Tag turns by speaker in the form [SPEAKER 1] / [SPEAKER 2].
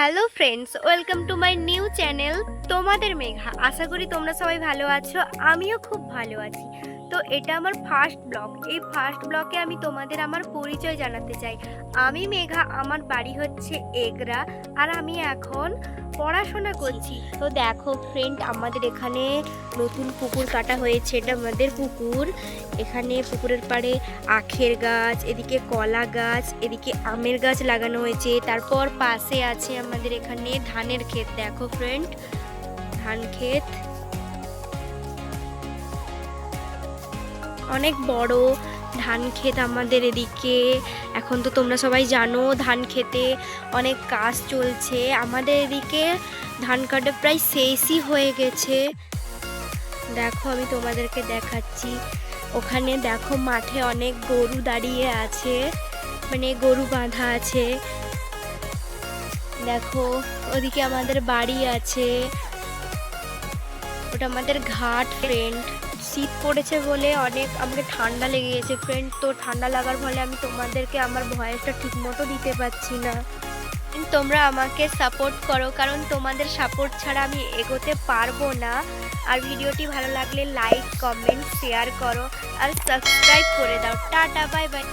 [SPEAKER 1] Hello friends, welcome to my new channel তোমাদের মেঘা। আশা করি তোমরা সবাই ভালো আছো, আমিও খুব ভালো আছি। তো এটা আমার ফার্স্ট ব্লগ। এই ফার্স্ট ব্লগে আমি তোমাদের আমার পরিচয় জানাতে চাই। আমি মেঘা, আমার বাড়ি হচ্ছে এগরা, আর আমি এখন পড়াশোনা করছি। তো দেখো ফ্রেন্ড, আমাদের এখানে নতুন পুকুর কাটা হয়েছে, এটা আমাদের পুকুর। এখানে পুকুরের পাড়ে আখের গাছ, এদিকে কলা গাছ, এদিকে আমের গাছ লাগানো হয়েছে। তারপর পাশে আছে আমাদের এখানে ধানের ক্ষেত। দেখো ফ্রেন্ড, ধান ক্ষেত অনেক বড় ধান ক্ষেত আমাদের এদিকে। এখন তো তোমরা সবাই জানো ধান ক্ষেতে অনেক কাজ চলছে। আমাদের এদিকে ধান কাটা প্রায় শেষই হয়ে গেছে। দেখো আমি তোমাদেরকে দেখাচ্ছি, ওখানে দেখো মাঠে অনেক গরু দাঁড়িয়ে আছে, মানে গরু বাঁধা আছে। দেখো ওদিকে আমাদের বাড়ি আছে, ওটা আমাদের ঘাট ফ্রেন্ড। শীত পড়েছে বলে অনেক আমাকে ঠান্ডা লেগে গেছে ফ্রেন্ড। তো ঠান্ডা লাগার ফলে আমি তোমাদেরকে আমার ভয়েসটা ঠিক মতো দিতে পারছি না। তোমরা আমাকে সাপোর্ট করো, কারণ তোমাদের সাপোর্ট ছাড়া আমি এগোতে পারবো না। আর ভিডিওটি ভালো লাগলে লাইক, কমেন্ট, শেয়ার করো আর সাবস্ক্রাইব করে দাও। Tata, bye bye.